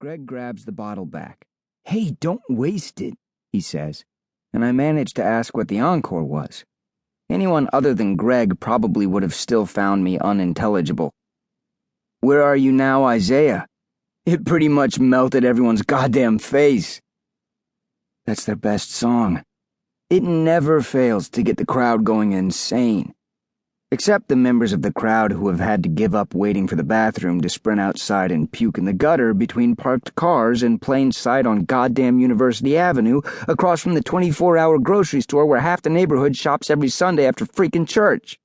Greg grabs the bottle back. "Hey, don't waste it," he says, and I manage to ask what the encore was. Anyone other than Greg probably would have still found me unintelligible. "Where are you now, Isaiah? It pretty much melted everyone's goddamn face." That's their best song. It never fails to get the crowd going insane. Except the members of the crowd who have had to give up waiting for the bathroom to sprint outside and puke in the gutter between parked cars in plain sight on goddamn University Avenue across from the 24-hour grocery store where half the neighborhood shops every Sunday after freaking church.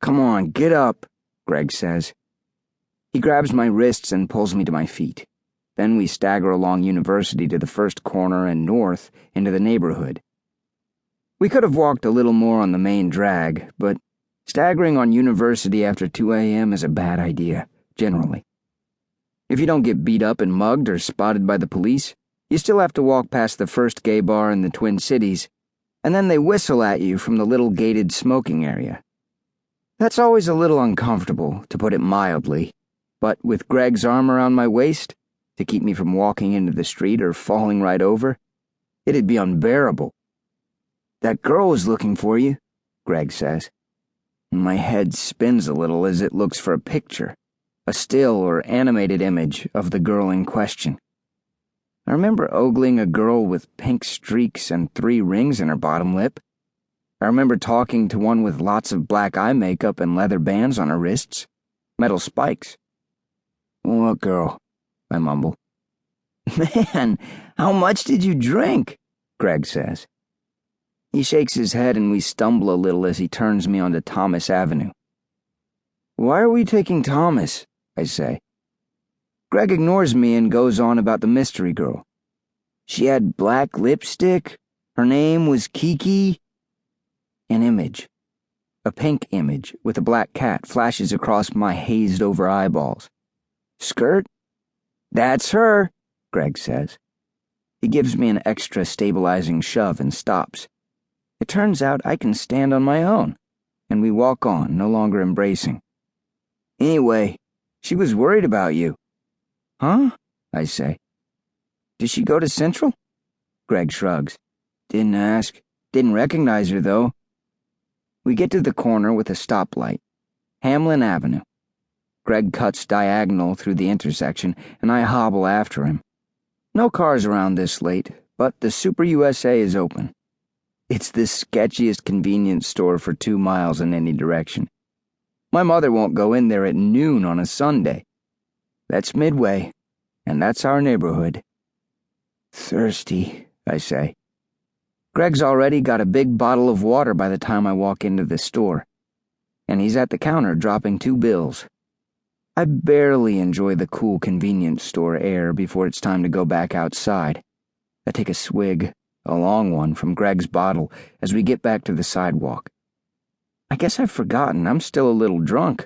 "Come on, get up," Greg says. He grabs my wrists and pulls me to my feet. Then we stagger along University to the first corner and north into the neighborhood. We could have walked a little more on the main drag, but staggering on University after 2 a.m. is a bad idea, generally. If you don't get beat up and mugged or spotted by the police, you still have to walk past the first gay bar in the Twin Cities, and then they whistle at you from the little gated smoking area. That's always a little uncomfortable, to put it mildly, but with Greg's arm around my waist, to keep me from walking into the street or falling right over, it'd be unbearable. "That girl was looking for you," Greg says. My head spins a little as it looks for a picture, a still or animated image of the girl in question. I remember ogling a girl with pink streaks and 3 rings in her bottom lip. I remember talking to one with lots of black eye makeup and leather bands on her wrists, metal spikes. "What girl?" I mumble. "Man, how much did you drink?" Greg says. He shakes his head and we stumble a little as he turns me onto Thomas Avenue. "Why are we taking Thomas?" I say. Greg ignores me and goes on about the mystery girl. "She had black lipstick. Her name was Kiki." An image. A pink image with a black cat flashes across my hazed-over eyeballs. "Skirt?" "That's her," Greg says. He gives me an extra stabilizing shove and stops. It turns out I can stand on my own, and we walk on, no longer embracing. "Anyway, she was worried about you." "Huh?" I say. "Did she go to Central?" Greg shrugs. "Didn't ask. Didn't recognize her, though." We get to the corner with a stoplight. Hamlin Avenue. Greg cuts diagonal through the intersection, and I hobble after him. No cars around this late, but the Super USA is open. It's the sketchiest convenience store for 2 miles in any direction. My mother won't go in there at noon on a Sunday. That's Midway, and that's our neighborhood. "Thirsty," I say. Greg's already got a big bottle of water by the time I walk into the store, and he's at the counter dropping 2 bills. I barely enjoy the cool convenience store air before it's time to go back outside. I take a swig, a long one, from Greg's bottle as we get back to the sidewalk. I guess I've forgotten I'm still a little drunk.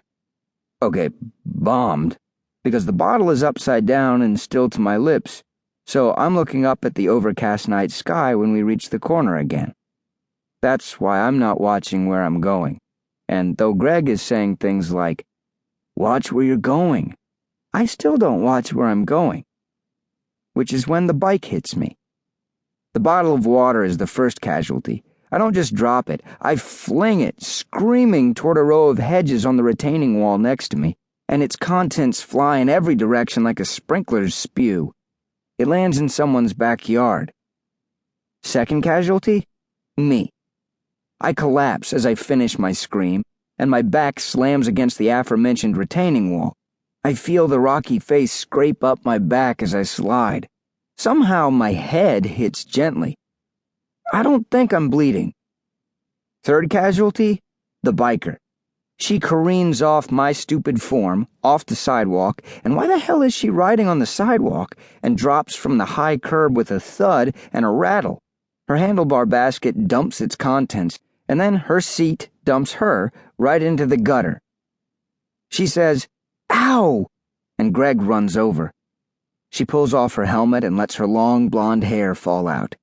Okay, bombed, because the bottle is upside down and still to my lips, so I'm looking up at the overcast night sky when we reach the corner again. That's why I'm not watching where I'm going, and though Greg is saying things like, "Watch where you're going," I still don't watch where I'm going. Which is when the bike hits me. The bottle of water is the first casualty. I don't just drop it, I fling it, screaming toward a row of hedges on the retaining wall next to me, and its contents fly in every direction like a sprinkler's spew. It lands in someone's backyard. Second casualty? Me. I collapse as I finish my scream, and my back slams against the aforementioned retaining wall. I feel the rocky face scrape up my back as I slide. Somehow my head hits gently. I don't think I'm bleeding. Third casualty? The biker. She careens off my stupid form, off the sidewalk, and why the hell is she riding on the sidewalk, and drops from the high curb with a thud and a rattle? Her handlebar basket dumps its contents, and then her seat dumps her right into the gutter. She says, "Ow!" and Greg runs over. She pulls off her helmet and lets her long blonde hair fall out.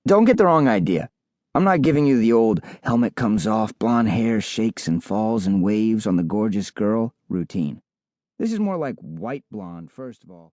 Don't get the wrong idea. I'm not giving you the old helmet comes off, blonde hair shakes and falls and waves on the gorgeous girl routine. This is more like white blonde, first of all.